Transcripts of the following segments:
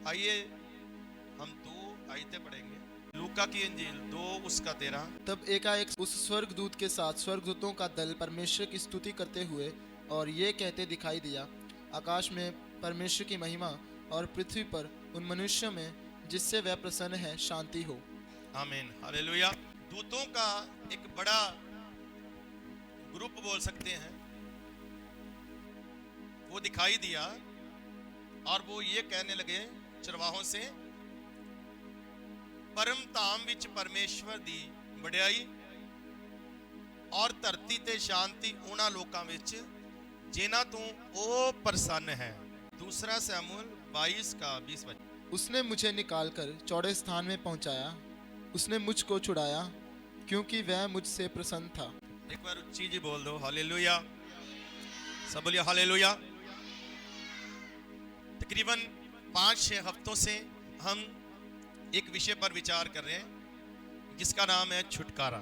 आइए हम 2 आयतें पढ़ेंगे। लूका की इंजील 2:13। तब एकाएक उस स्वर्गदूत के साथ स्वर्गदूतों का दल परमेश्वर की स्तुति करते हुए और ये कहते दिखाई दिया, आकाश में परमेश्वर की महिमा और पृथ्वी पर उन मनुष्यों में जिससे वह प्रसन्न है शांति हो। आमीन, हालेलुया। दूतों का एक बड़ा ग्रुप बोल सकते हैं, वो दिखाई दिया और वो ये कहने लगे चरवाहों से, परम धाम विच परमेश्वर दी वड्याई और धरती ते शांति उन्हां लोकां विच जिन्हां तों ओ प्रसन्न है। 2 शमूएल 22:20। उसने मुझे निकालकर चौड़े स्थान में पहुंचाया, उसने मुझको छुड़ाया क्योंकि वह मुझसे प्रसन्न था। एक बार उच्ची जी बोल दो हालेलुया, सब बोलिए हालेलुया। तकरीबन 5-6 हफ्तों से हम एक विषय पर विचार कर रहे हैं जिसका नाम है छुटकारा,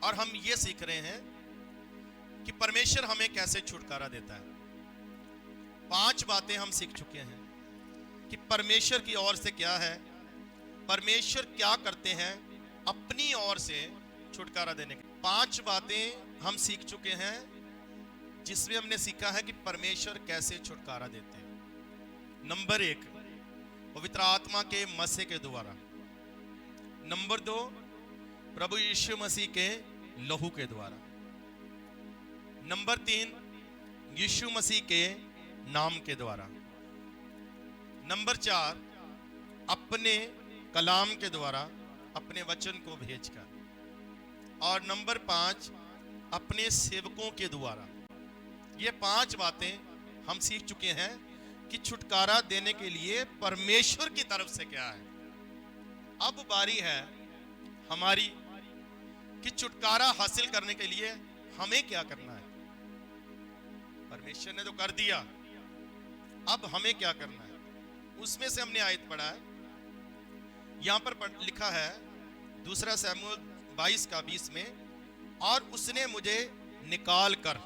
और हम ये सीख रहे हैं कि परमेश्वर हमें कैसे छुटकारा देता है। 5 बातें हम सीख चुके हैं कि परमेश्वर की ओर से क्या है, परमेश्वर क्या करते हैं अपनी ओर से छुटकारा देने के। 5 बातें हम सीख चुके हैं जिसमें हमने सीखा है कि परमेश्वर कैसे छुटकारा देते हैं। नंबर 1, पवित्र आत्मा के मसीह के द्वारा। नंबर 2, प्रभु यीशु मसीह के लहू के द्वारा। नंबर 3, यीशु मसीह के नाम के द्वारा। नंबर 4, अपने कलाम के द्वारा, अपने वचन को भेजकर। और नंबर 5, अपने सेवकों के द्वारा। ये 5 बातें हम सीख चुके हैं कि छुटकारा देने के लिए परमेश्वर की तरफ से क्या है। अब बारी है हमारी कि छुटकारा हासिल करने के लिए हमें क्या करना है। परमेश्वर ने तो कर दिया, अब हमें क्या करना है। उसमें से हमने आयत पढ़ा है, यहां पर लिखा है 2 शमूएल 22:20 में, और उसने मुझे निकाल कर।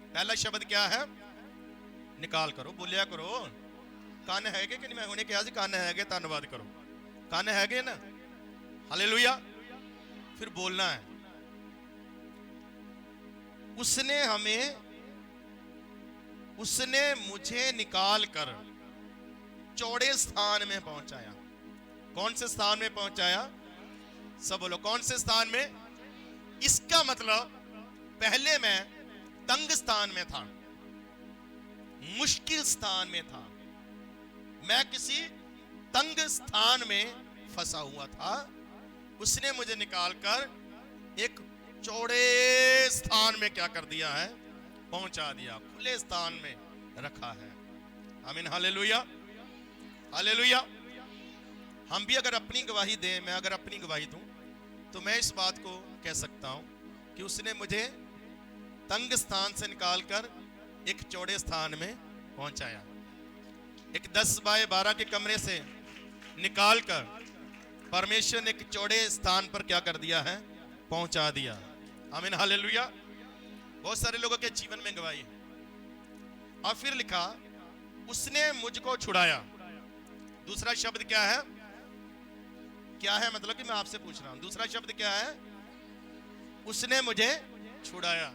पहला शब्द क्या है, निकाल करो, बोलिया करो। कान है कि नहीं, मैं उन्हें कहा कान है, धन्यवाद करो। कान है ना, हालेलुया। फिर बोलना है, उसने मुझे निकाल कर चौड़े स्थान में पहुंचाया। कौन से स्थान में पहुंचाया, सब बोलो कौन से स्थान में। इसका मतलब पहले मैं तंग स्थान में था, मुश्किल स्थान में था, मैं किसी तंग स्थान में फंसा हुआ था। उसने मुझे निकालकर एक चौड़े स्थान में क्या कर दिया है, पहुंचा दिया, खुले स्थान में रखा है। आमीन, हालेलुया, हालेलुया। हम भी अगर अपनी गवाही दें, मैं अगर अपनी गवाही दूं तो मैं इस बात को कह सकता हूं कि उसने मुझे तंग स्थान से निकालकर एक चौड़े स्थान में पहुंचाया। एक 10 बाय 12 के कमरे से निकालकर परमेश्वर ने एक चौड़े स्थान पर क्या कर दिया है, पहुंचा दिया। आमीन, हालेलुया। बहुत सारे लोगों के जीवन में गवाही है। और फिर लिखा, उसने मुझको छुड़ाया। दूसरा शब्द क्या है, क्या है, मतलब कि मैं आपसे पूछ रहा हूं, दूसरा शब्द क्या है, उसने मुझे छुड़ाया।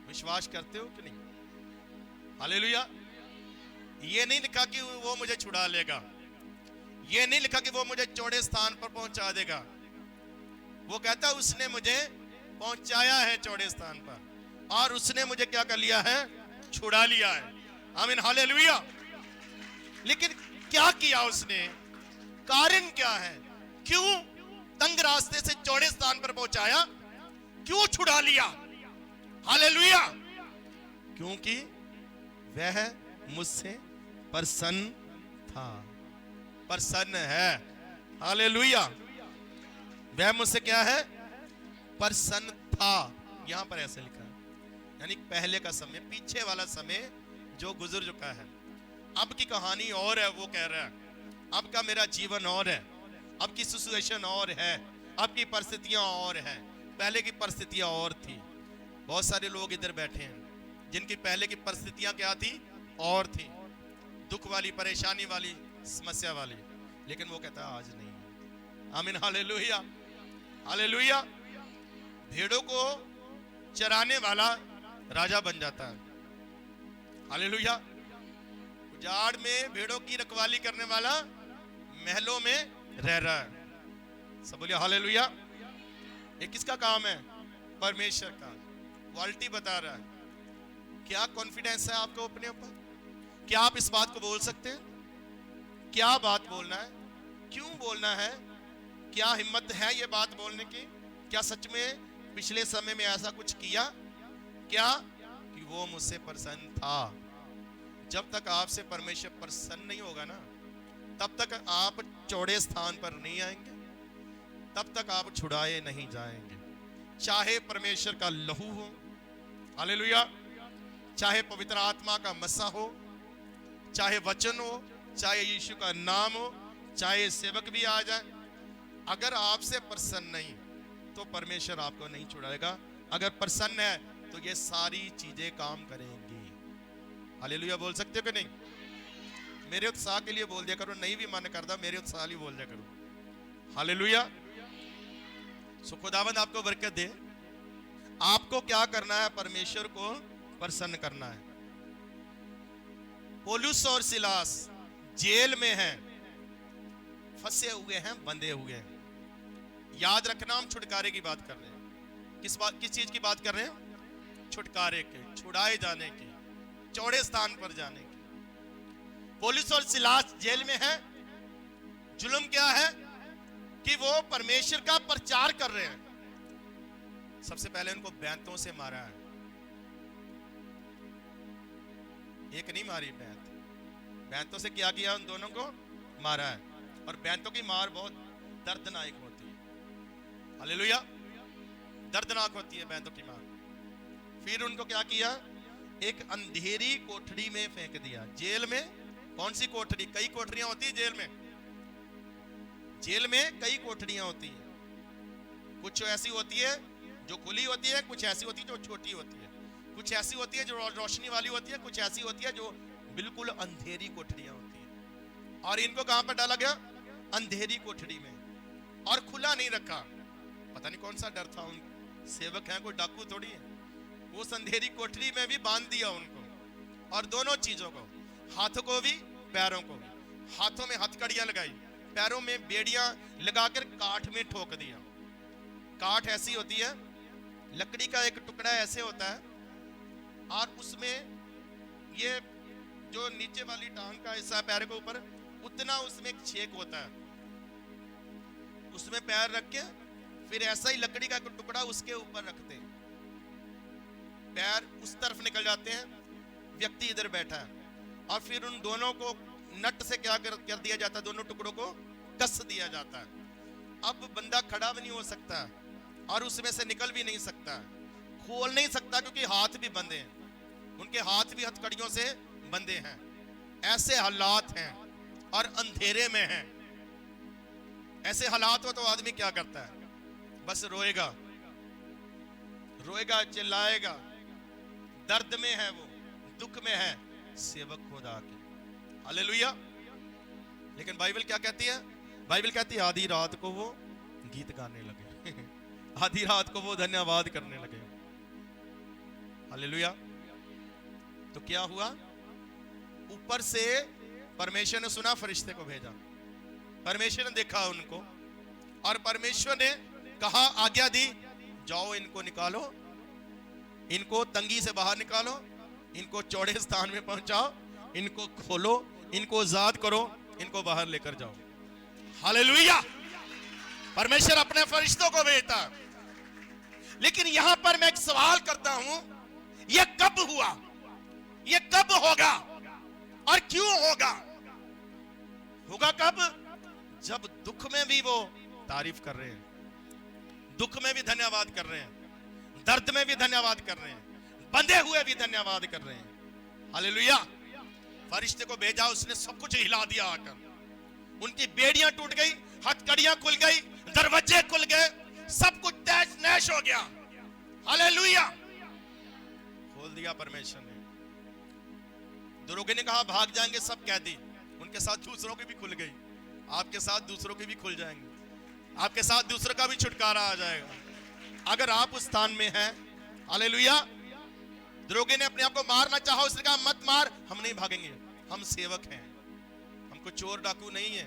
विश्वास करते हो कि नहीं, हालेलुया। ये नहीं लिखा कि वो मुझे छुड़ा लेगा, ये नहीं लिखा कि वो मुझे चौड़े स्थान पर पहुंचा देगा। वो कहता है उसने मुझे पहुंचाया है चौड़े स्थान पर, और उसने मुझे क्या कर लिया है, छुड़ा लिया है। आमीन, हालेलुया। लेकिन क्या किया उसने, कारण क्या है, क्यों तंग रास्ते से चौड़े स्थान पर पहुंचाया, क्यों छुड़ा लिया, हालेलुया। क्योंकि वह मुझसे प्रसन्न था, प्रसन्न है, हालेलुया। वह मुझसे क्या है, प्रसन्न था। यहां पर ऐसे लिखा है, यानी पहले का समय, पीछे वाला समय जो गुजर चुका है। अब की कहानी और है, वो कह रहा है अब का मेरा जीवन और है, अब की सिचुएशन और है, अब की परिस्थितियां और है, पहले की परिस्थितियां और थी। बहुत सारे लोग इधर बैठे हैं जिनकी पहले की परिस्थितियां क्या थी, और थी, दुख वाली, परेशानी वाली समस्या वाली, लेकिन वो कहता है आज नहीं। आमीन, हालेलुया, हालेलुया। भेड़ों को चराने वाला राजा बन जाता है, हालेलुया। उजाड़ में भेड़ों की रखवाली करने वाला महलों में रह रहा है। सब बोलिए हालेलुया। ये किसका काम है? परमेश्वर का। क्वालिटी बता रहा है। क्या कॉन्फिडेंस है आपको अपने ऊपर? क्या आप इस बात को बोल सकते हैं? क्या बात बोलना है? क्यों बोलना है? क्या हिम्मत है ये बात बोलने की? क्या सच में पिछले समय में ऐसा कुछ किया क्या कि वो मुझसे प्रसन्न था? जब तक आपसे परमेश्वर प्रसन्न नहीं होगा ना, तब तक आप चौड़े स्थान पर नहीं आएंगे, तब तक आप छुड़ाए नहीं जाएंगे। चाहे परमेश्वर का लहू हो, हालेलुया, चाहे पवित्र आत्मा का मसा हो, चाहे वचन हो, चाहे यीशु का नाम हो, चाहे सेवक भी आ जाए, अगर आपसे प्रसन्न नहीं तो परमेश्वर आपको नहीं छुड़ाएगा। अगर प्रसन्न है तो ये सारी चीजें काम करेंगी। हालेलुया बोल सकते हो कि नहीं? मेरे उत्साह के लिए बोल दिया करो, नहीं भी मन करता मेरे उत्साह लिए बोल दिया करो। हालेलुया। सो खुदावंद आपको बरकत दे। आपको क्या करना है? परमेश्वर को प्रसन्न करना है। पौलुस और सिलास जेल में हैं, फंसे हुए हैं, बंधे हुए हैं। याद रखना, हम छुटकारे की बात कर रहे हैं। किस चीज की बात कर रहे हैं? छुटकारे के, छुड़ाए जाने की, चौड़े स्थान पर जाने की। पौलुस और सिलास जेल में हैं। जुल्म क्या है कि वो परमेश्वर का प्रचार कर रहे हैं। सबसे पहले उनको बैंतों से मारा है। एक नहीं मारी, बैंतों से क्या किया? उन दोनों को मारा है। और बैंतों की मार बहुत दर्दनाक होती है। हालेलुया, दर्दनाक होती है बैंतों की मार। फिर उनको क्या किया? एक अंधेरी कोठरी में फेंक दिया। जेल में कौन सी कोठरी? कई कोठरियां होती है जेल में। जेल में कई कोठरियां होती हैं। कुछ ऐसी होती है जो खुली होती है, कुछ ऐसी होती है जो छोटी होती है, कुछ ऐसी होती है जो रोशनी वाली होती है, कुछ ऐसी होती है जो बिल्कुल अंधेरी कोठरियां होती है। और इनको कहां पर डाला गया? अंधेरी कोठरी में। और खुला नहीं रखा। पता नहीं कौन सा डर था उन सेवक हैं, कोई डाकू थोड़ी है। उस अंधेरी कोठरी में भी बांध दिया उनको। और दोनों चीजों को, हाथों को भी पैरों को भी। हाथों में हथकड़ियां लगाई, पैरों में बेड़ियां लगाकर काठ में ठोक दिया। काठ ऐसी होती है, लकड़ी का एक टुकड़ा ऐसे होता है, और उसमें ये जो नीचे वाली टांग का हिस्सा पैर के ऊपर, उतना उसमें एक छेद होता है। उसमें पैर रख के फिर ऐसा ही लकड़ी का टुकड़ा उसके ऊपर रखते हैं। पैर उस तरफ निकल जाते हैं, व्यक्ति इधर बैठा है, और फिर उन दोनों को नट से क्या कर दिया जाता है? दोनों टुकड़ों को कस दिया जाता है। अब बंदा खड़ा भी नहीं हो सकता और उसमें से निकल भी नहीं सकता, खोल नहीं सकता, क्योंकि हाथ भी बंधे हैं। उनके हाथ भी हथकड़ियों से बंधे हैं। ऐसे हालात हैं और अंधेरे में हैं। ऐसे हालात हो तो आदमी क्या करता है? बस रोएगा, रोएगा, चिल्लाएगा। दर्द में है वो, दुख में है, सेवक खुदा के। हालेलुया। लेकिन बाइबल क्या कहती है? बाइबल कहती है आधी रात को वो गीत गाने लगे आधी रात को वो धन्यवाद करने लगे। हालेलुया। तो क्या हुआ? ऊपर से परमेश्वर ने सुना, फरिश्ते को भेजा। परमेश्वर ने देखा उनको, और परमेश्वर ने कहा, आज्ञा दी, जाओ इनको निकालो, इनको तंगी से बाहर निकालो, इनको चौड़े स्थान में पहुंचाओ, इनको खोलो, इनको आजाद करो, इनको बाहर लेकर जाओ। हालेलुया। परमेश्वर अपने फरिश्तों को भेजता। लेकिन यहां पर मैं एक सवाल करता हूं, यह कब हुआ? यह कब होगा? और क्यों होगा? होगा कब? जब दुख में भी वो तारीफ कर रहे हैं, दुख में भी धन्यवाद कर रहे हैं, दर्द में भी धन्यवाद कर रहे हैं, बंधे हुए भी धन्यवाद कर रहे हैं। हालेलुया। फरिश्ते को भेजा, उसने सब कुछ हिला दिया आकर। उनकी बेड़ियां टूट गई, हथकड़ियां खुल गई, दरवाजे खुल गए, सब कुछ तहस नहस हो गया। हालेलुया। खोल दिया परमेश्वर ने। दरोगे ने कहा भाग जाएंगे सब कैदी। उनके आपके साथ दूसरों की भी खुल गई, आपके साथ दूसरों की भी खुल जाएंगे, आपके साथ दूसरों का भी छुटकारा आ जाएगा अगर आप उस स्थान में हैं। हालेलुया। द्रोगे ने अपने आप को मारना चाहा, उसने कहा मत मार, हम नहीं भागेंगे, हम सेवक हैं, हमको चोर डाकू नहीं है।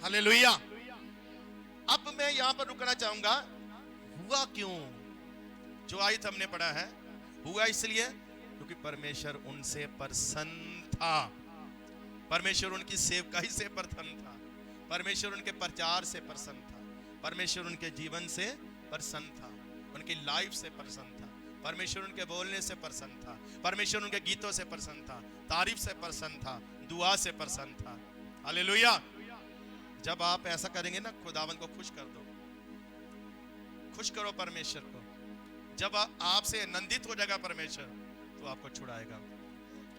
हालेलुया। अब मैं यहां पर रुकना चाहूंगा। हुआ क्यों? जो आयत हमने पढ़ा है, हुआ इसलिए क्योंकि परमेश्वर उनसे प्रसन्न था। परमेश्वर उनकी सेवकाई से प्रसन्न था, परमेश्वर उनके प्रचार से प्रसन्न था, परमेश्वर उनके जीवन से प्रसन्न था, उनकी लाइफ से प्रसन्न था, परमेश्वर उनके बोलने से प्रसन्न था, परमेश्वर उनके गीतों से प्रसन्न था, तारीफ से प्रसन्न था, दुआ से प्रसन्न था। हालेलुया। जब आप ऐसा करेंगे ना, खुदावन को खुश कर दो, खुश करो परमेश्वर को। जब आपसे आनंदित हो जाएगा परमेश्वर, तो आपको छुड़ाएगा।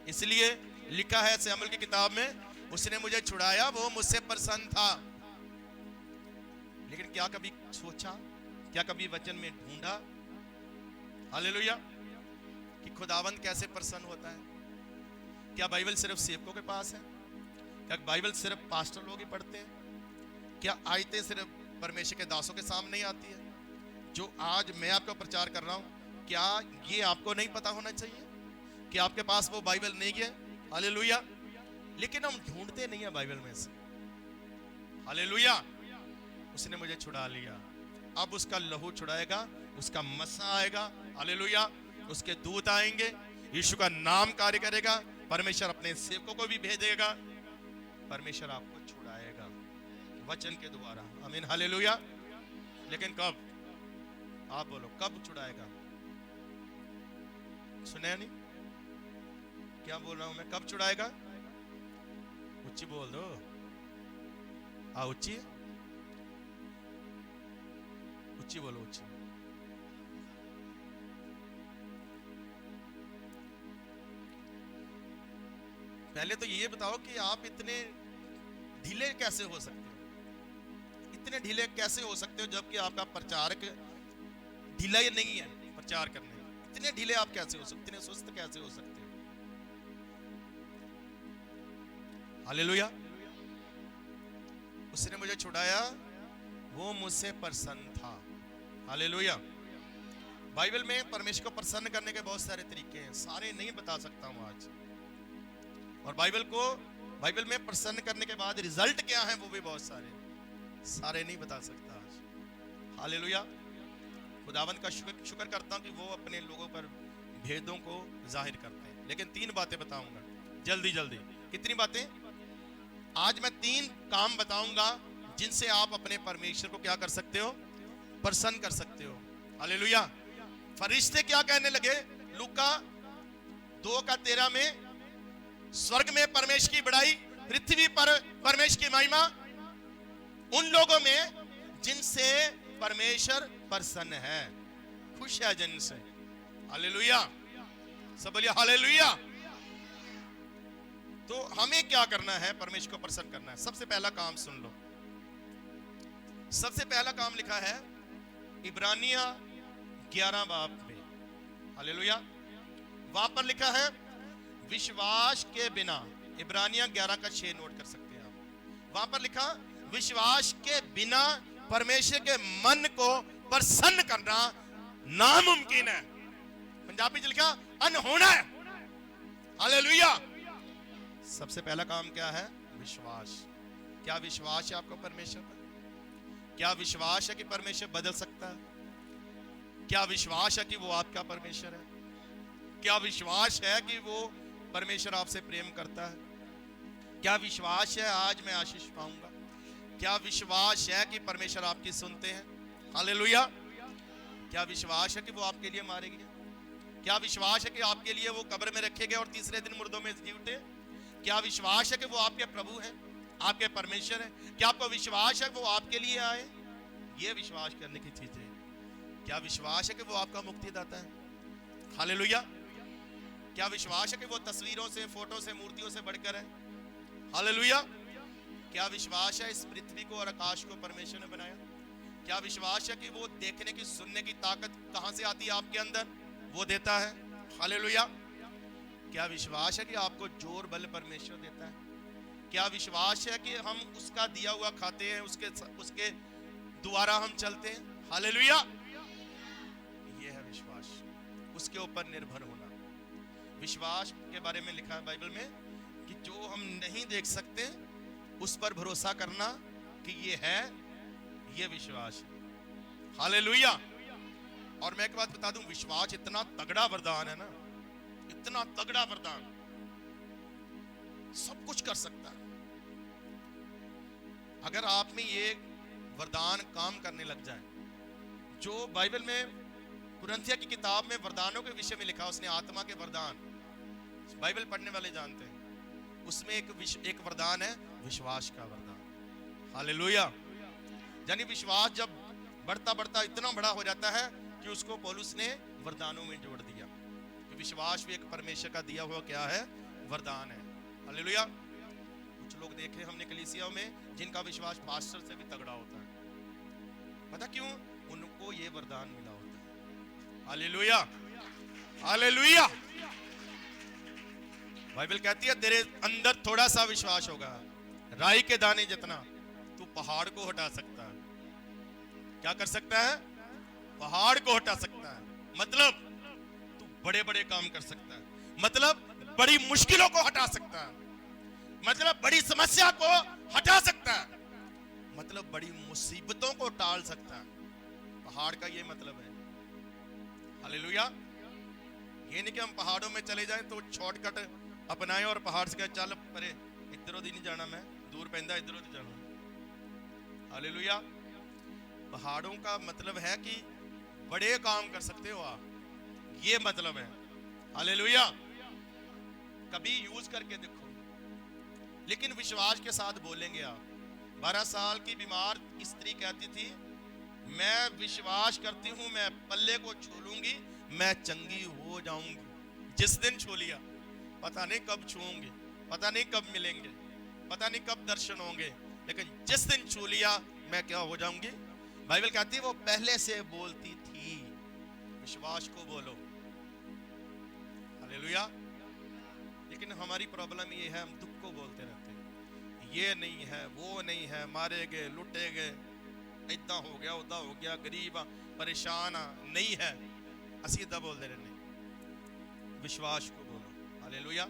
इसलिए लिखा है शमूएल की किताब में, उसने मुझे छुड़ाया, वो मुझसे प्रसन्न था। लेकिन क्या कभी सोचा, क्या कभी वचन में ढूंढा, हालेलुया, कि खुदावंद कैसे प्रसन्न होता है? क्या बाइबल सिर्फ सेवकों के पास है? क्या बाइबल सिर्फ पास्टर लोग ही पढ़ते हैं? क्या आयतें सिर्फ परमेश्वर के दासों के सामने ही आती है? जो आज मैं आपको प्रचार कर रहा हूं, क्या ये आपको नहीं पता होना चाहिए कि आपके पास वो बाइबल नहीं है? हालेलुया। लेकिन हम ढूंढते नहीं है बाइबल में से। हालेलुया। उसने मुझे छुड़ा लिया, अब उसका लहू छुड़ाएगा, उसका मसा आएगा। हालेलुया। उसके दूत आएंगे, यीशु का नाम कार्य करेगा, परमेश्वर अपने सेवकों को भी भेजेगा, परमेश्वर आपको छुड़ाएगा वचन के द्वारा। आमीन। हालेलुया। लेकिन कब? आप बोलो, कब छुड़ाएगा? सुने नहीं क्या बोल रहा हूं मैं? कब छुड़ाएगा? उच्ची बोल दो। उच्ची उच्ची बोलो, उच्ची। पहले तो ये बताओ कि आप इतने ढीले कैसे हो सकते हो? इतने ढीले कैसे हो सकते हो जबकि आपका प्रचारक ढीला ही नहीं है प्रचार करने में? इतने ढीले आप कैसे हो सकते, इतने सुस्त कैसे हो सकते हो? हालेलुया। उसने मुझे छुड़ाया, वो मुझसे प्रसन्न था। हालेलुया। बाइबल में परमेश्वर को प्रसन्न करने के बहुत सारे तरीके हैं, सारे नहीं बता सकता हूं आज। और बाइबल में प्रसन्न करने के बाद रिजल्ट क्या है, वो भी बहुत सारे नहीं बता सकता आज। हालेलुया। खुदावंद का शुक्र करता हूं कि वो अपने लोगों पर भेदों को जाहिर करते हैं। लेकिन 3 बातें बताऊंगा जल्दी जल्दी। कितनी बातें? आज मैं 3 काम बताऊंगा जिनसे आप अपने परमेश्वर को क्या कर सकते हो? प्रसन्न कर सकते हो। हालेलुया। फरिश्ते क्या कहने लगे? लूका 2:13 में, स्वर्ग में परमेश्वर की बड़ाई, पृथ्वी पर परमेश्वर की महिमा उन लोगों में जिनसे परमेश्वर प्रसन्न है, खुश है जिनसे। हालेलुया। सब बोलिए हालेलुया। तो हमें क्या करना है? परमेश्वर को प्रसन्न करना है। सबसे पहला काम सुन लो। सबसे पहला काम लिखा है इब्रानिया 11 बाब में। हालेलुया। वहां पर लिखा है विश्वास के बिना, इब्रानिया 11:6 नोट कर सकते हैं आप। वहां पर लिखा विश्वास के बिना परमेश्वर के मन को प्रसन्न करना नामुमकिन है। पंजाबी में लिखा अनहोना है। हालेलुया। सबसे पहला काम क्या है? विश्वास। क्या विश्वास है आपको परमेश्वर पर? क्या विश्वास है कि परमेश्वर बदल सकता है? क्या विश्वास है कि वो आपका परमेश्वर है? क्या विश्वास है कि वो परमेश्वर आपसे प्रेम करता है? क्या विश्वास है आज मैं आशीष पाऊंगा? क्या विश्वास है कि परमेश्वर आपकी सुनते हैं? हालेलुया। क्या विश्वास है कि वो आपके लिए मारे गए? क्या विश्वास है कि आपके लिए वो कब्र में रखे गए और तीसरे दिन मुर्दों में जी उठे? क्या विश्वास है कि वो आपके प्रभु हैं, आपके परमेश्वर हैं? क्या आपको विश्वास है कि वो आपके लिए आए? ये विश्वास करने की चीज है। क्या विश्वास है कि वो आपका मुक्तिदाता है? हालेलुया। क्या विश्वास है कि वो तस्वीरों से, फोटो से, मूर्तियों से बढ़कर है? हालेलुया। क्या विश्वास है इस पृथ्वी को और आकाश को परमेश्वर ने बनाया? क्या विश्वास है कि वो देखने की, सुनने की ताकत कहां से आती है आपके अंदर? वो देता है। हालेलुया। क्या विश्वास है कि आपको जोर बल परमेश्वर देता है? क्या विश्वास है कि हम उसका दिया हुआ खाते हैं, उसके द्वारा हम चलते हैं? हालेलुया। ये है विश्वास, उसके ऊपर निर्भर होना। विश्वास के बारे में लिखा है बाइबल में कि जो हम नहीं देख सकते उस पर भरोसा करना कि ये है, ये विश्वास है। हालेलुया। और मैं एक बात बता दूं, विश्वास इतना तगड़ा वरदान है ना, इतना तगड़ा वरदान, सब कुछ कर सकता है। अगर आप में ये वरदान काम करने लग जाए, जो बाइबल में कुरिन्थिया की किताब में वरदानों के विषय में लिखा, उसने आत्मा के वरदान, बाइबल पढ़ने वाले जानते हैं, उसमें एक वरदान है विश्वास का वरदान। हालेलुया। यानी विश्वास जब बढ़ता बढ़ता इतना बड़ा हो जाता है कि उसको पौलुस ने वरदानों में जोड़ दिया कि विश्वास भी एक परमेश्वर का दिया हुआ क्या है, वरदान है। हालेलुया। कुछ लोग देखे हमने कलीसिया में जिनका विश्वास पास्टर से भी तगड़ा होता है। पता क्यों? उनको ये वरदान मिला होता है। Hallelujah, hallelujah. बाइबल कहती है तेरे अंदर थोड़ा सा विश्वास होगा, राई के दाने जितना, तू पहाड़ को हटा सकता है। क्या कर सकता है? पहाड़ को हटा सकता है। मतलब तू बड़े बड़े काम कर सकता है, मतलब बड़ी मुश्किलों को हटा सकता है, मतलब बड़ी समस्या को हटा सकता है, मतलब बड़ी मुसीबतों को टाल सकता है। पहाड़ का ये मतलब है। हालेलुया। ये नहीं कि हम पहाड़ों में चले जाएं तो शॉर्टकट अपनाएं और पहाड़ से चल परे इधर उधर नहीं जाना, मैं दूर पैंदा इधर उधर जाना। हालेलुया। पहाड़ों का मतलब है कि बड़े काम कर सकते हो आप, ये मतलब है। हालेलुया। कभी यूज करके देखो। लेकिन विश्वास के साथ बोलेंगे आप। 12 साल की बीमार स्त्री कहती थी, मैं विश्वास करती हूं, मैं पल्ले को छू लूंगी, मैं चंगी हो जाऊंगी। जिस दिन छू लिया, पता नहीं कब छूंगी, पता नहीं कब मिलेंगे, पता नहीं कब दर्शन होंगे, लेकिन जिस दिन छू लिया मैं क्या हो जाऊंगी। बाइबल कहती है वो पहले से बोलती थी। विश्वास को बोलो। हालेलुया। लेकिन हमारी प्रॉब्लम ये है, हम दुख को बोलते रहते हैं, ये नहीं है, वो नहीं है, मारे गए, लुटे गए, इदा हो गया, उदा हो गया, गरीब परेशान नहीं है, असी इदा बोलते रहने। विश्वास को बोलो। हालेलुया।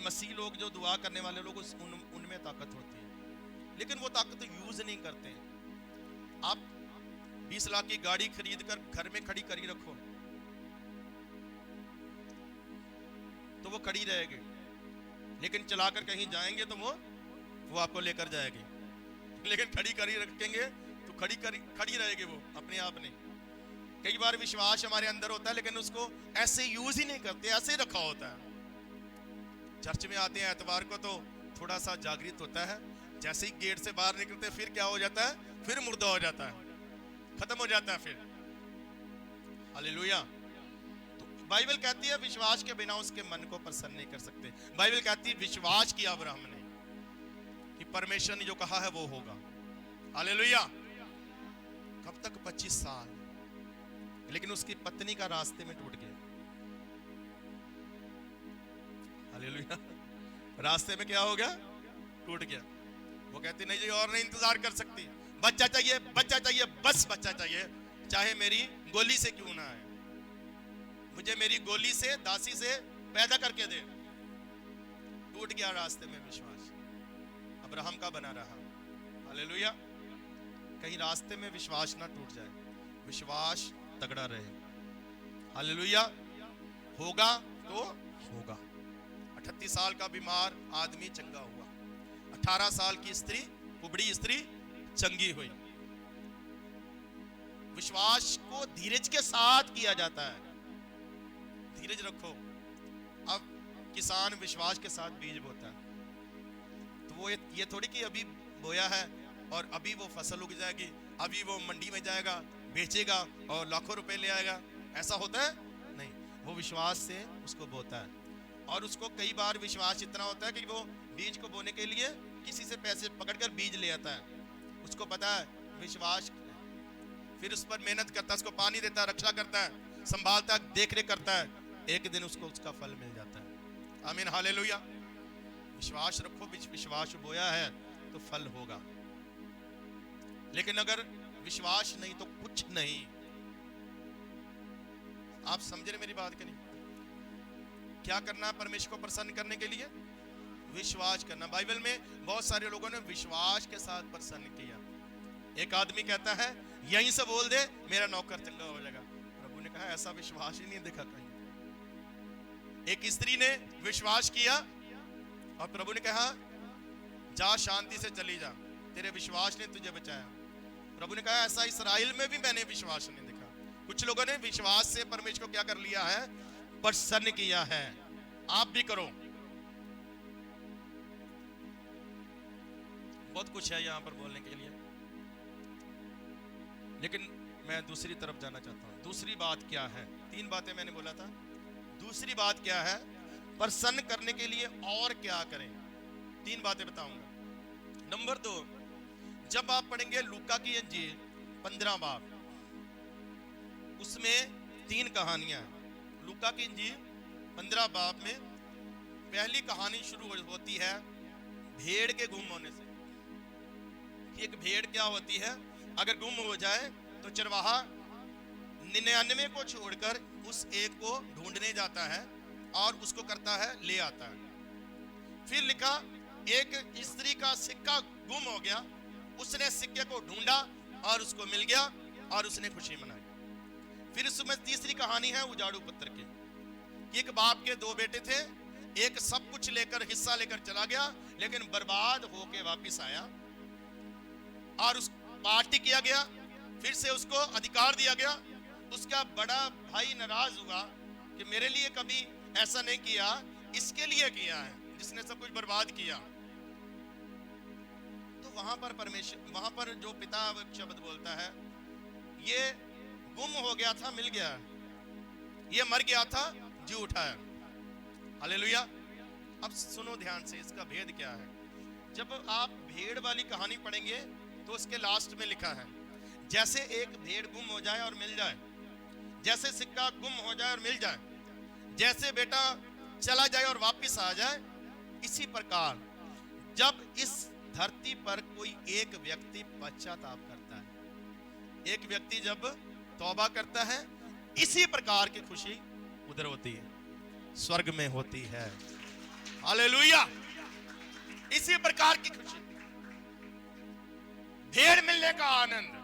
मसीह लोग जो दुआ करने वाले लोग उनमें ताकत होती है, लेकिन वो ताकत यूज नहीं करते हैं। आप 20 लाख की गाड़ी खरीद कर घर में खड़ी करी रखो तो वो खड़ी रहेगी, लेकिन चलाकर कहीं जाएंगे तो वो आपको लेकर जाएगी। लेकिन खड़ी करी रखेंगे तो खड़ी रहेगी वो अपने आप नहीं। कई बार विश्वास हमारे अंदर होता है लेकिन उसको ऐसे यूज ही नहीं करते, ऐसे रखा होता है। चर्च में आते हैं एतवार को तो थोड़ा सा जागृत होता है, जैसे ही गेट से बाहर निकलते फिर क्या हो जाता है, फिर मुर्दा हो जाता है, खत्म हो जाता है फिर। हालेलुया। तो बाइबल कहती है विश्वास के बिना उसके मन को प्रसन्न नहीं कर सकते। बाइबल कहती है विश्वास किया अब्राहम ने कि परमेश्वर ने जो कहा है वो होगा। हालेलुया। कब तक? 25 साल। लेकिन उसकी पत्नी का रास्ते में टूट गया। हालेलुया। रास्ते में क्या हो गया? टूट गया। वो कहती नहीं जी और नहीं इंतजार कर सकती, बच्चा चाहिए, बच्चा चाहिए, बस बच्चा चाहिए, चाहे मेरी गोली से क्यों ना आए, मुझे मेरी गोली से, दासी से पैदा करके दे। टूट गया रास्ते में विश्वास, अब्राहम का बना रहा। हालेलुया। कहीं रास्ते में विश्वास ना टूट जाए, विश्वास तगड़ा रहे। हालेलुया। होगा तो होगा। 38 साल का बीमार आदमी चंगा हुआ, 18 साल की स्त्री, कुबड़ी स्त्री चंगी हुई। विश्वास को धीरज के साथ किया जाता है। धीरज रखो। अब किसान विश्वास के साथ बीज बोता है, तो वो ये थोड़ी कि अभी बोया है और अभी वो फसल उग जाएगी, अभी वो मंडी में जाएगा, बेचेगा और लाखों रुपए ले आएगा। ऐसा होता है? नहीं। वो विश्वास से उसको बोता है। और उसको कई बार विश्वास इतना होता है कि वो बीज को बोने के लिए किसी से पैसे पकड़कर बीज ले आता है। उसको पता है विश्वास, फिर उस पर मेहनत करता है, उसको पानी देता है, रक्षा करता है, संभालता है, देख रेख करता है, एक दिन उसको उसका फल मिल जाता है। आमीन। हालेलुया। विश्वास रखो, विश्वास बोया है तो फल होगा। लेकिन अगर विश्वास नहीं तो कुछ नहीं। आप समझ रहे मेरी बात कि नहीं? क्या करना है परमेश्वर को प्रसन्न करने के लिए? विश्वास करना। बाइबल में बहुत सारे लोगों ने विश्वास के साथ प्रसन्न किया। एक आदमी कहता है यहीं से बोल दे मेरा नौकर चंगा हो जाएगा। प्रभु ने कहा ऐसा विश्वास ही नहीं देखा कहीं। एक स्त्री ने विश्वास किया और प्रभु ने कहा जा शांति से चली जा, तेरे विश्वास ने तुझे बचाया। प्रभु ने कहा ऐसा इस्राएल में भी मैंने विश्वास नहीं देखा। कुछ लोगों ने विश्वास से परमेश्वर को क्या कर लिया है? प्रसन्न किया है। आप भी करो। बहुत कुछ है यहां पर बोलने के लिए, लेकिन मैं दूसरी तरफ जाना चाहता हूं। दूसरी बात क्या है? 3 बातें मैंने बोला था। दूसरी बात क्या है? प्रसन्न करने के लिए और क्या करें? 3 बातें बताऊंगा। नंबर 2, जब आप पढ़ेंगे लूका की इंजील 15 बाब, उसमें 3 कहानियां हैं। लूका की इंजील 15 बाब में पहली कहानी शुरू होती है भेड़ के गुम होने से। एक भेड़ क्या होती है, अगर गुम हो जाए तो चरवाहा 99 को छोड़कर उस एक को ढूंढने जाता है और उसको करता है ले आता है। फिर लिखा एक स्त्री का सिक्का गुम हो गया, उसने सिक्के को ढूंढा और उसको मिल गया और उसने खुशी मनाई। फिर उसमें तीसरी कहानी है उजाड़ू पुत्र की। एक बाप के 2 बेटे थे, एक सब कुछ लेकर हिस्सा लेकर चला गया लेकिन बर्बाद होके वापस आया और उस पार्टी किया गया, फिर से उसको अधिकार दिया गया। उसका बड़ा भाई नाराज हुआ कि मेरे लिए कभी ऐसा नहीं किया, इसके लिए किया है जिसने सब कुछ बर्बाद किया। तो वहां पर परमेश्वर, वहां पर जो पिता शब्द बोलता है, ये गुम हो गया था मिल गया, ये मर गया था जी उठा है। हालेलुया। अब सुनो ध्यान से, इसका भेद क्या है। जब आप भेड़ वाली कहानी पढ़ेंगे तो उसके लास्ट में लिखा है जैसे एक भेड़ गुम हो जाए और मिल जाए, जैसे सिक्का गुम हो जाए और मिल जाए, जैसे बेटा चला जाए और वापस आ जाए, इसी प्रकार जब इस धरती पर कोई एक व्यक्ति पश्चाताप करता है, एक व्यक्ति जब तौबा करता है, इसी प्रकार की खुशी उधर होती है, स्वर्ग में होती है। हालेलुया। इसी प्रकार की खुशी, भेड़ मिलने का आनंद,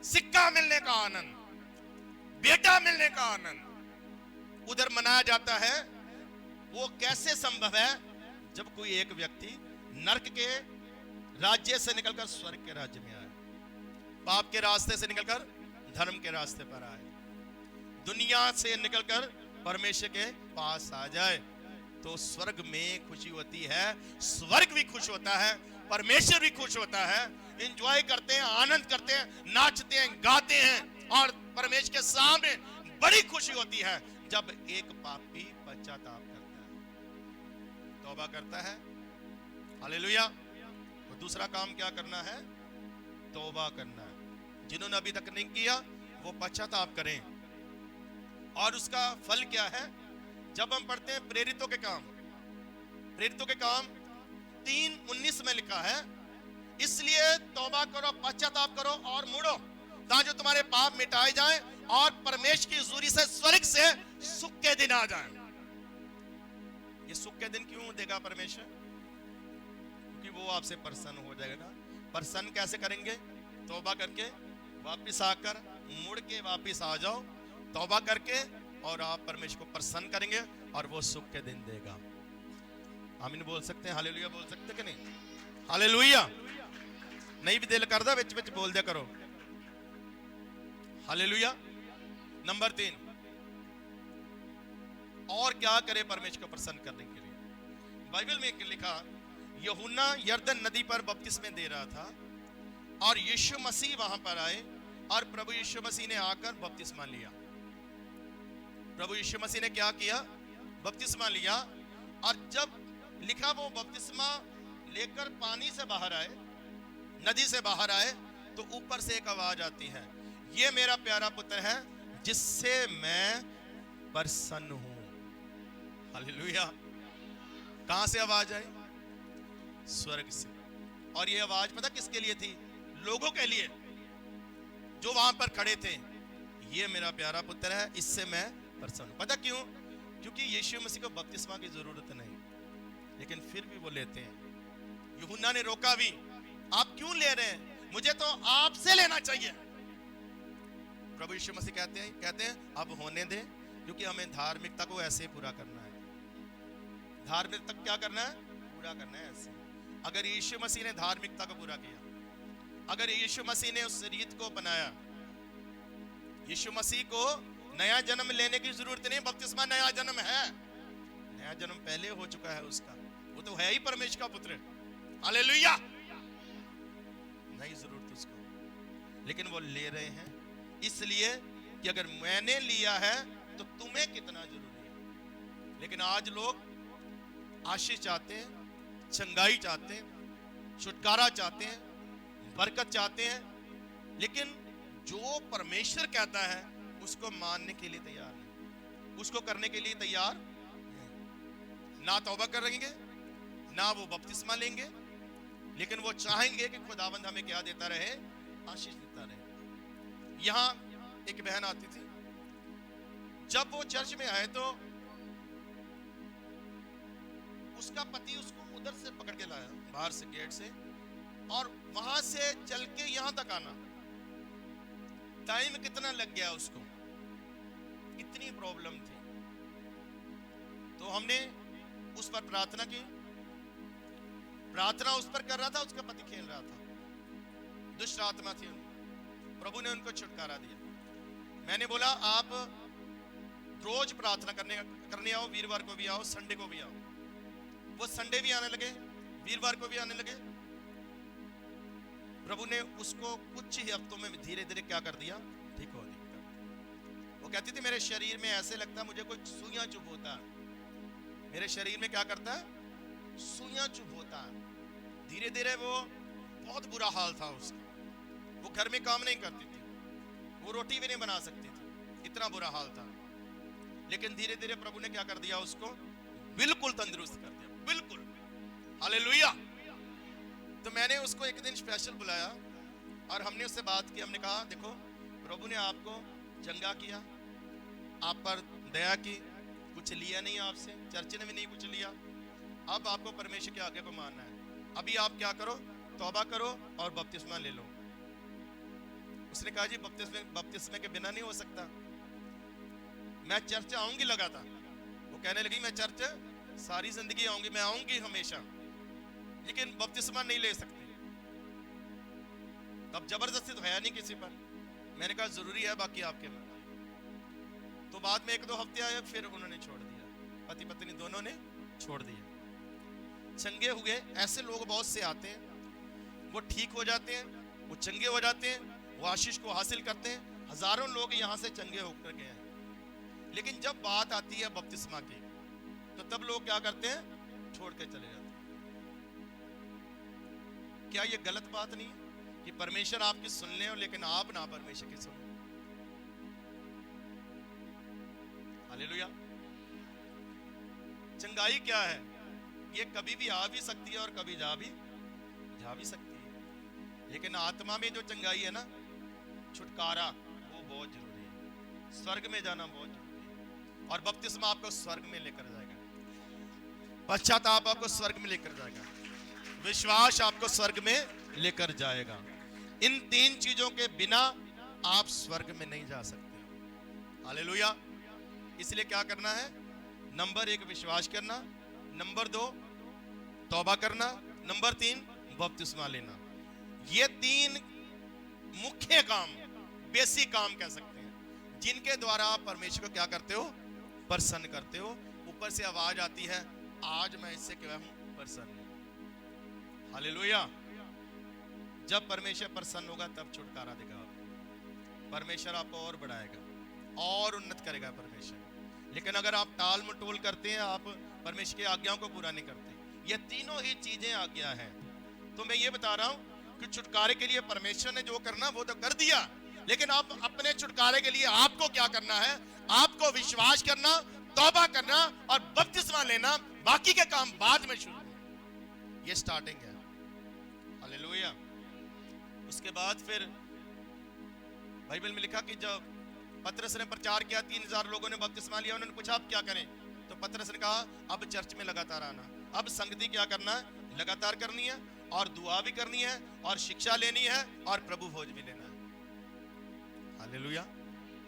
सिक्का मिलने का आनंद, बेटा मिलने का आनंद उधर मनाया जाता है। वो कैसे संभव है? जब कोई एक व्यक्ति नरक के राज्य से निकलकर स्वर्ग के राज्य में आए, पाप के रास्ते से निकलकर धर्म के रास्ते पर आए, दुनिया से निकलकर परमेश्वर के पास आ जाए, तो स्वर्ग में खुशी होती है। स्वर्ग भी खुश होता है, परमेश्वर भी खुश होता है। एंजॉय करते हैं, आनंद करते हैं, नाचते हैं, गाते हैं और परमेश्वर के सामने बड़ी खुशी होती है जब एक पापी पश्चाताप करता है, तौबा करता है। हालेलुया। तो दूसरा काम क्या करना है? तौबा करना है। जिन्होंने अभी तक नहीं किया वो पश्चाताप करें। और उसका फल क्या है? जब हम पढ़ते हैं प्रेरितों के काम, प्रेरितों के काम 3:19 में लिखा है, इसलिए तौबा करो, पश्चाताप करो और मुड़ो ताकि जो तुम्हारे पाप मिटाए जाएं और परमेश्वर की हुजूरी से स्वर्ग से सुख के दिन आ जाएं। ये सुख के दिन क्यों देगा परमेश्वर? क्योंकि वो आपसे प्रसन्न हो जाएगा। प्रसन्न कैसे करेंगे? तौबा करके, वापस आकर मुड़ के वापस आ जाओ, तौबा करके, और आप परमेश्वर को प्रसन्न करेंगे और वो सुख के दिन देगा। आमीन बोल सकते हैं? हालेलुया बोल सकते कि नहीं? हालेलुया। नहीं भी दिल करदा विच विच बोल दिया करो। हालेलुया। नंबर 3, और क्या करे परमेश्वर को प्रसन्न करने के लिए? बाइबल में लिखा, यूहन्ना यरदन नदी पर बपतिस्मे दे रहा था और यीशु मसीह वहां पर आए और प्रभु यीशु मसीह ने आकर बपतिस्मा लिया। प्रभु यीशु मसीह ने क्या किया? बपतिस्मा लिया। और जब लिखा वो बपतिस्मा लेकर पानी से बाहर आए, नदी से बाहर आए, तो ऊपर से एक आवाज आती है, ये मेरा प्यारा पुत्र है जिससे मैं प्रसन्न हूं। हालेलुया। कहां से आवाज आई? स्वर्ग से। और ये आवाज पता किसके लिए थी? लोगों के लिए जो वहां पर खड़े थे। ये मेरा प्यारा पुत्र है, इससे मैं प्रसन्न हूं। पता क्यों? क्योंकि यीशु मसीह को बपतिस्मा की जरूरत नहीं, लेकिन फिर भी वो लेते हैं। यूहन्ना ने रोका भी, आप क्यों ले रहे हैं? मुझे तो आपसे लेना चाहिए। प्रभु यीशु मसीह कहते हैं अब होने दे, क्योंकि हमें धार्मिकता को ऐसे पूरा करना है। धार्मिकता क्या करना है? पूरा करना है ऐसे। अगर यीशु मसीह ने धार्मिकता को पूरा किया, अगर यीशु मसीह ने उस रीत को बनाया, यीशु मसीह को नया जन्म लेने की जरूरत नहीं। बपतिस्मा नया जन्म है, नया जन्म पहले हो चुका है उसका। वो तो है ही परमेश्वर का पुत्र, हालेलुया। नहीं जरूरत उसको, लेकिन वो ले रहे हैं इसलिए कि अगर मैंने लिया है तो तुम्हें कितना जरूरी है। लेकिन आज लोग आशीष चाहते हैं, चंगाई चाहते हैं, छुटकारा चाहते हैं, बरकत चाहते हैं, लेकिन जो परमेश्वर कहता है उसको मानने के लिए तैयार नहीं, उसको करने के लिए तैयार नहीं। ना तौबा करेंगे, ना वो बपतिस्मा लेंगे, लेकिन वो चाहेंगे कि खुदावंद हमें क्या देता रहे? आशीष देता रहे। यहां एक बहन आती थी, जब वो चर्च में आए तो उसका पति उसको उधर से पकड़ के लाया, बाहर से गेट से, और वहां से चल के यहां तक आना, टाइम कितना लग गया उसको, इतनी प्रॉब्लम थी। तो हमने उस पर प्रार्थना की, प्रार्थना उस पर कर रहा था, उसका पति खेल रहा था, दुष्ट आत्मा थी उनकी। प्रभु ने उनको छुटकारा दिया। मैंने बोला आप रोज प्रार्थना करने आओ, वीरवार को भी आओ, संडे को भी आओ। वो संडे भी आने लगे, वीरवार को भी आने लगे। प्रभु ने उसको कुछ ही हफ्तों में धीरे धीरे क्या कर दिया? ठीक हो गया। वो कहती थी मेरे शरीर में ऐसे लगता है मुझे कोई सुइयां चुभ होता है। मेरे शरीर में क्या करता है? सुइयां चुभ होता है। धीरे धीरे वो बहुत बुरा हाल था उसका। वो घर में काम नहीं करती थी, वो रोटी भी नहीं बना सकती थी, इतना बुरा हाल था। लेकिन धीरे धीरे प्रभु ने क्या कर दिया? उसको बिल्कुल तंदुरुस्त कर दिया, बिल्कुल, हालेलुया। तो मैंने उसको एक दिन स्पेशल बुलाया और हमने उससे बात की। हमने कहा देखो, प्रभु ने आपको चंगा किया, आप पर दया की, कुछ लिया नहीं आपसे, चर्च ने भी नहीं कुछ लिया। अब आपको परमेश्वर के आगे को मानना है। अभी आप क्या करो? तौबा करो और बपतिस्मा ले लो। उसने कहा जी बपतिस्मे के बिना नहीं हो सकता, मैं चर्च आऊंगी लगातार। वो कहने लगी मैं चर्च सारी जिंदगी आऊंगी, मैं आऊंगी हमेशा, लेकिन बपतिस्मा नहीं ले सकती। तब जबरदस्ती तो है नहीं किसी पर। मैंने कहा जरूरी है, बाकी आपके मन। तो बाद में 1-2 हफ्ते आए, फिर उन्होंने छोड़ दिया, पति पत्नी दोनों ने छोड़ दिया। चंगे हुए ऐसे लोग बहुत से आते हैं, वो ठीक हो जाते हैं, वो चंगे हो जाते हैं, वो आशीष को हासिल करते हैं। हजारों लोग यहाँ से चंगे होकर गए हैं। लेकिन जब बात आती है बपतिस्मा की, तो तब लोग क्या करते हैं? छोड़ के चले जाते हैं। क्या ये गलत बात नहीं है कि परमेश्वर आपकी सुन ले लेकिन आप ना परमेश्वर की सुनो? हालेलुया। चंगाई क्या है? ये कभी भी आ भी सकती है और कभी जा भी सकती है। लेकिन आत्मा में जो चंगाई है ना, छुटकारा, वो बहुत जरूरी है। स्वर्ग में जाना बहुत जरूरी है। और बपतिस्मा आपको स्वर्ग में लेकर जाएगा, पश्चाताप आपको स्वर्ग में लेकर जाएगा, विश्वास आपको स्वर्ग में लेकर जाएगा। इन 3 चीजों के बिना आप स्वर्ग में नहीं जा सकते। हालेलुया। इसलिए क्या करना है? नंबर 1 विश्वास करना, नंबर 2 तौबा करना, नंबर 3 बपतिस्मा लेना। ये 3 मुख्य काम, बेसिक काम कह सकते हैं, जिनके द्वारा आप परमेश्वर को क्या करते हो? प्रसन्न करते हो। ऊपर से आवाज आती है, आज मैं इससे क्या हूं? प्रसन्न। हालेलुया। जब परमेश्वर प्रसन्न होगा तब छुटकारा देगा आपको। परमेश्वर आपको और बढ़ाएगा और उन्नत करेगा परमेश्वर। लेकिन अगर आप टाल मटोल करते हैं, आप परमेश्वर की आज्ञाओं को पूरा नहीं करते, ये तीनों ही चीजें आज्ञा है। तो मैं ये बता रहा हूं कि छुटकारे के लिए परमेश्वर ने जो करना वो तो कर दिया, लेकिन आप अपने छुटकारे के लिए आपको क्या करना है? आपको विश्वास करना, तौबा करना और बपतिस्मा लेना। बाकी के काम बाद में शुरू। ये स्टार्टिंग है। हालेलुया। उसके बाद फिर बाइबल में लिखा कि जब पतरस ने प्रचार किया, 3000 लोगों ने बपतिस्मा लिया, उन्होंने पूछा अब क्या करें? तो पतरस ने कहा अब चर्च में लगातार आना, अब संगति क्या करना है? लगातार करनी है, और दुआ भी करनी है, और शिक्षा लेनी है, और प्रभु भोज भी लेना है। हालेलुया।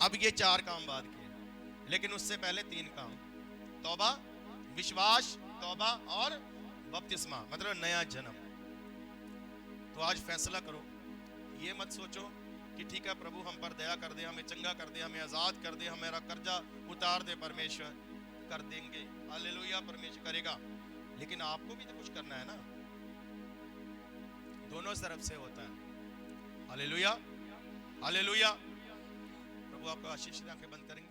अब ये 4 काम बाद किए, लेकिन उससे पहले 3 काम, तौबा, विश्वास, तौबा और बपतिस्मा, मतलब नया जन्म। तो आज फैसला करो, ये मत सोचो कि ठीक है प्रभु हम पर दया कर दे, हमें चंगा कर दे, हमें आजाद कर दे, हमारा कर्जा उतार दे, परमेश्वर कर देंगे। हालेलुया, परमेश्वर करेगा, लेकिन आपको भी तो कुछ करना है ना। दोनों तरफ से होता है। Hallelujah, hallelujah. प्रभु आपको आशीष दे। आंखें बंद करेंगे।